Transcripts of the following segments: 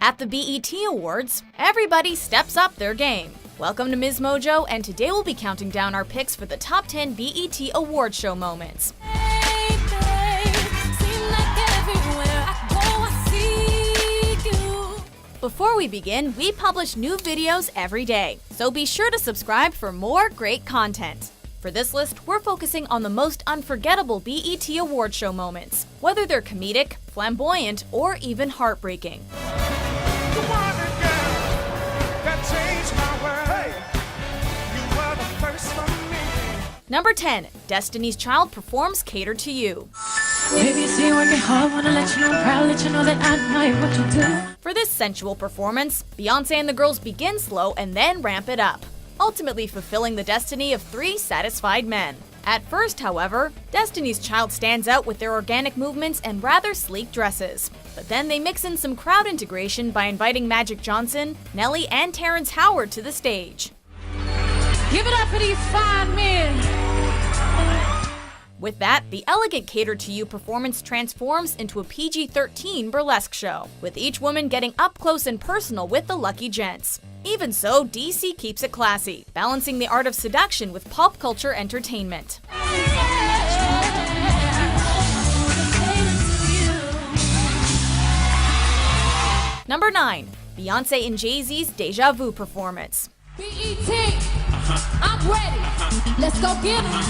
At the BET Awards, everybody steps up their game. Welcome to Ms. Mojo, and today we'll be counting down our picks for the top 10 BET award show moments. Before we begin, we publish new videos every day, so be sure to subscribe for more great content. For this list, we're focusing on the most unforgettable BET award show moments, whether they're comedic, flamboyant, or even heartbreaking. Number 10. Destiny's Child performs Cater to You. Baby, see you working hard, wanna let you know, proud, let you know that I know what you do. For this sensual performance, Beyonce and the girls begin slow and then ramp it up, ultimately fulfilling the destiny of 3 satisfied men. At first, however, Destiny's Child stands out with their organic movements and rather sleek dresses. But then they mix in some crowd integration by inviting Magic Johnson, Nelly, and Terrence Howard to the stage. Give it up for these fine men. With that, the elegant Cater to You performance transforms into a PG-13 burlesque show, with each woman getting up close and personal with the lucky gents. Even so, DC keeps it classy, balancing the art of seduction with pop culture entertainment. Number 9. Beyonce and Jay-Z's Deja Vu performance. BET, I'm ready. Let's go get it.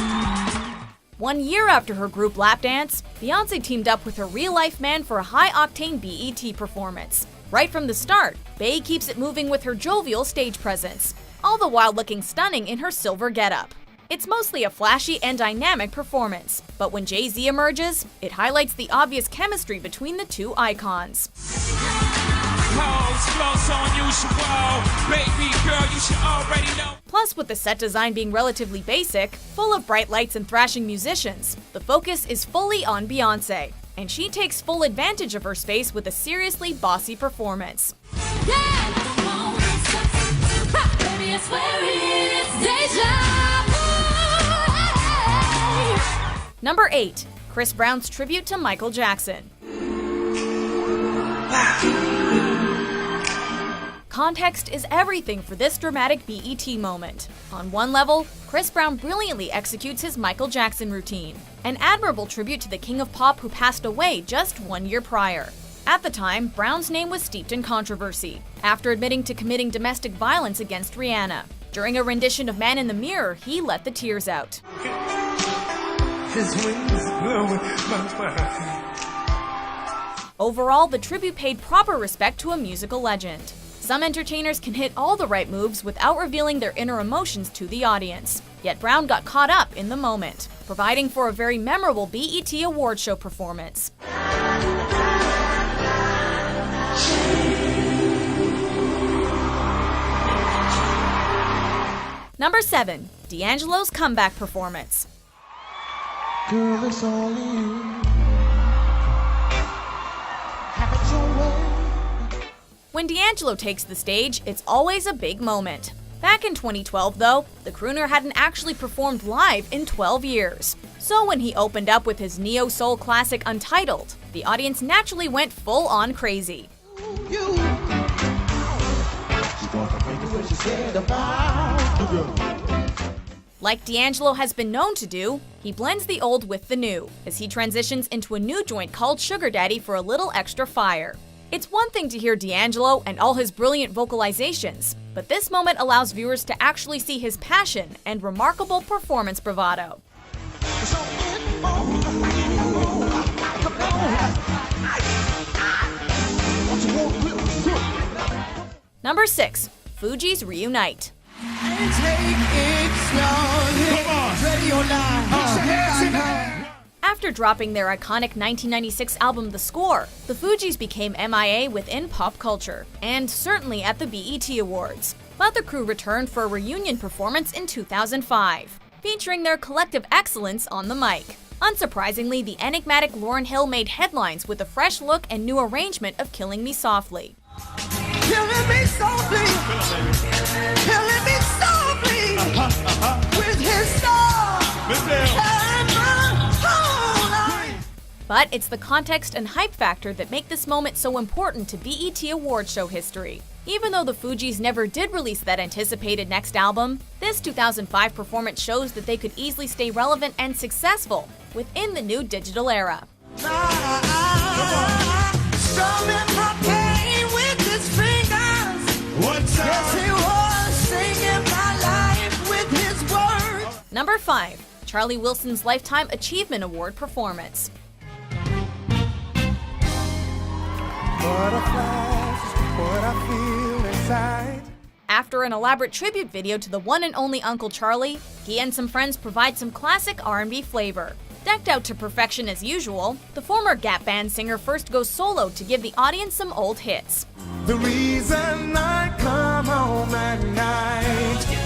1 year after her group lap dance, Beyonce teamed up with her real-life man for a high-octane BET performance. Right from the start, Bey keeps it moving with her jovial stage presence, all the while looking stunning in her silver getup. It's mostly a flashy and dynamic performance, but when Jay-Z emerges, it highlights the obvious chemistry between the two icons. Plus, with the set design being relatively basic, full of bright lights and thrashing musicians, the focus is fully on Beyonce, and she takes full advantage of her space with a seriously bossy performance. Number 8. Chris Brown's tribute to Michael Jackson. Context is everything for this dramatic BET moment. On one level, Chris Brown brilliantly executes his Michael Jackson routine, an admirable tribute to the king of pop who passed away just 1 year prior. At the time, Brown's name was steeped in controversy, after admitting to committing domestic violence against Rihanna. During a rendition of Man in the Mirror, he let the tears out. Overall, the tribute paid proper respect to a musical legend. Some entertainers can hit all the right moves without revealing their inner emotions to the audience. Yet Brown got caught up in the moment, providing for a very memorable BET award show performance. Number 7. D'Angelo's comeback performance. Girl, it's all you. Have it your way. When D'Angelo takes the stage, it's always a big moment. Back in 2012, though, the crooner hadn't actually performed live in 12 years. So when he opened up with his neo-soul classic Untitled, the audience naturally went full-on crazy. Like D'Angelo has been known to do, he blends the old with the new, as he transitions into a new joint called Sugar Daddy for a little extra fire. It's one thing to hear D'Angelo and all his brilliant vocalizations, but this moment allows viewers to actually see his passion and remarkable performance bravado. Number 6. Fugees reunite. After dropping their iconic 1996 album The Score, the Fugees became MIA within pop culture, and certainly at the BET Awards. But the crew returned for a reunion performance in 2005, featuring their collective excellence on the mic. Unsurprisingly, the enigmatic Lauryn Hill made headlines with a fresh look and new arrangement of Killing Me Softly. Killing me softly, killing me softly, with his song. But it's the context and hype factor that make this moment so important to BET Award show history. Even though the Fugees never did release that anticipated next album, this 2005 performance shows that they could easily stay relevant and successful within the new digital era. Number 5. Charlie Wilson's Lifetime Achievement Award performance. After an elaborate tribute video to the one and only Uncle Charlie, he and some friends provide some classic R&B flavor. Decked out to perfection as usual, the former Gap Band singer first goes solo to give the audience some old hits. The reason I come home at night.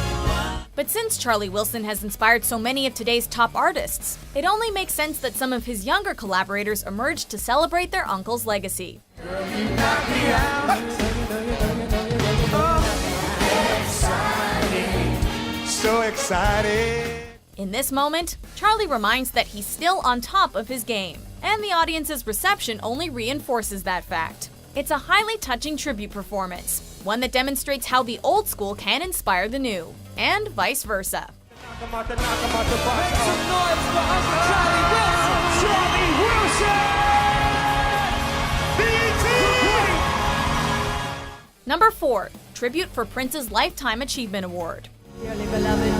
But since Charlie Wilson has inspired so many of today's top artists, it only makes sense that some of his younger collaborators emerged to celebrate their uncle's legacy. So excited. In this moment, Charlie reminds that he's still on top of his game, and the audience's reception only reinforces that fact. It's a highly touching tribute performance, one that demonstrates how the old school can inspire the new, and vice versa. Number 4. Tribute for Prince's Lifetime Achievement Award. Dearly beloved,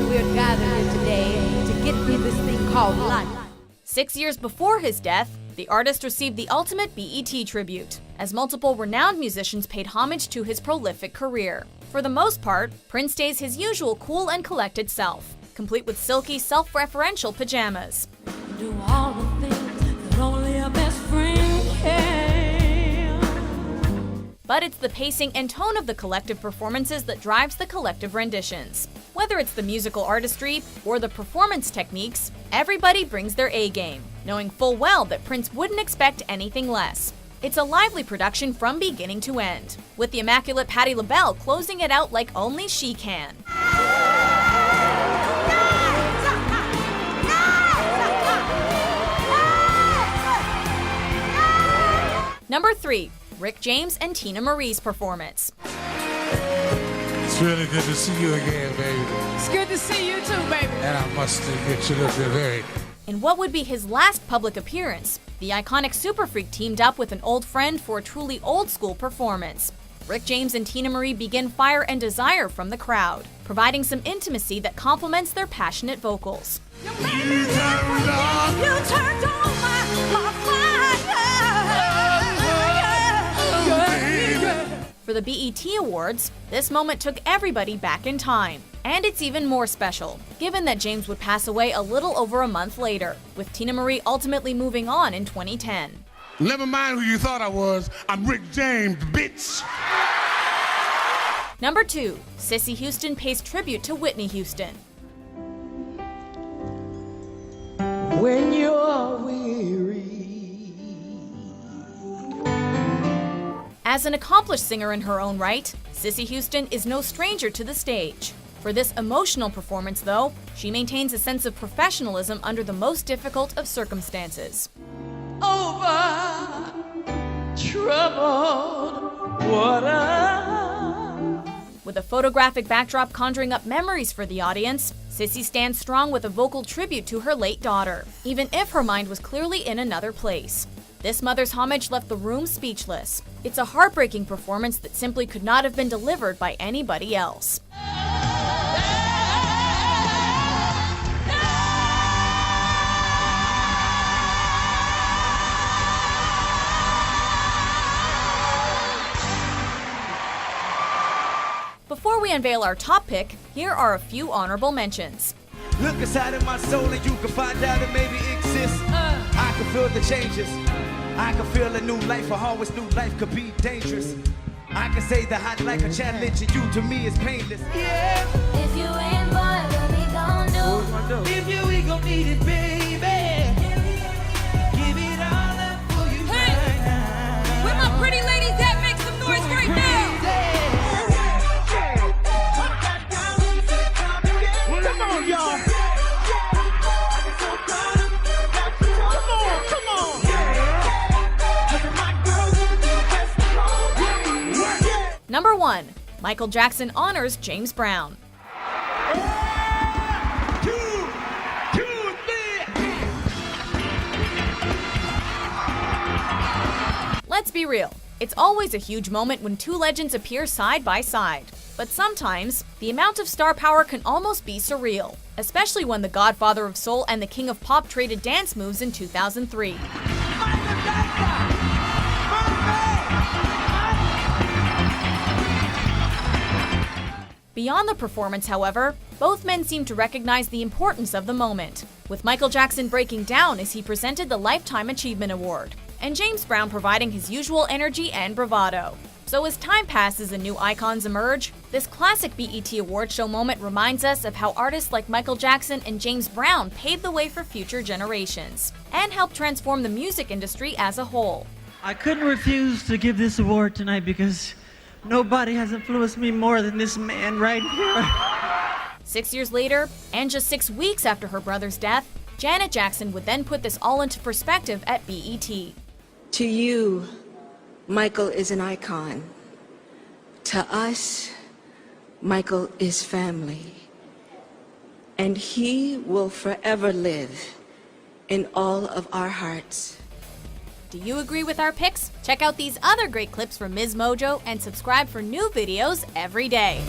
we're gathered here today to get through this thing called life. 6 years before his death, the artist received the ultimate BET tribute, as multiple renowned musicians paid homage to his prolific career. For the most part, Prince stays his usual cool and collected self, complete with silky, self-referential pajamas. Do all the things that only a best friend can. But it's the pacing and tone of the collective performances that drives the collective renditions. Whether it's the musical artistry or the performance techniques, everybody brings their A-game, knowing full well that Prince wouldn't expect anything less. It's a lively production from beginning to end, with the immaculate Patti LaBelle closing it out like only she can. Number 3. Rick James and Tina Marie's performance. It's really good to see you again, baby. It's good to see you too, baby. And I must admit, you look very... In what would be his last public appearance, the iconic Super Freak teamed up with an old friend for a truly old-school performance. Rick James and Tina Marie begin Fire and Desire from the crowd, providing some intimacy that complements their passionate vocals. You turned on my fire. For the BET Awards, this moment took everybody back in time. And it's even more special, given that James would pass away a little over a month later, with Tina Marie ultimately moving on in 2010. Never mind who you thought I was. I'm Rick James, bitch. Number 2. Cissy Houston pays tribute to Whitney Houston. When you're weary. As an accomplished singer in her own right, Cissy Houston is no stranger to the stage. For this emotional performance, though, she maintains a sense of professionalism under the most difficult of circumstances. Over troubled water. With a photographic backdrop conjuring up memories for the audience, Cissy stands strong with a vocal tribute to her late daughter, even if her mind was clearly in another place. This mother's homage left the room speechless. It's a heartbreaking performance that simply could not have been delivered by anybody else. Before we unveil our top pick, here are a few honorable mentions. Look inside of my soul and you can find out it maybe exists. I can feel the changes. I can feel a new life, a always new life could be dangerous. I can say the hot like a challenge and you to me is painless. Yeah. If you ain't boy, what we gon' do? If you we gon' need it, baby. Give it all up for you right now. Where my pretty ladies at? Make some noise right now. Come on, y'all. Come on. Number 1. Michael Jackson honors James Brown. Let's be real, it's always a huge moment when two legends appear side by side. But sometimes, the amount of star power can almost be surreal, especially when the Godfather of Soul and the King of Pop traded dance moves in 2003. Beyond the performance, however, both men seem to recognize the importance of the moment, with Michael Jackson breaking down as he presented the Lifetime Achievement Award, and James Brown providing his usual energy and bravado. So as time passes and new icons emerge, this classic BET award show moment reminds us of how artists like Michael Jackson and James Brown paved the way for future generations, and helped transform the music industry as a whole. I couldn't refuse to give this award tonight because nobody has influenced me more than this man right here. 6 years later, and just 6 weeks after her brother's death, Janet Jackson would then put this all into perspective at BET. To you, Michael is an icon. To us, Michael is family. And he will forever live in all of our hearts. Do you agree with our picks? Check out these other great clips from Ms. Mojo and subscribe for new videos every day.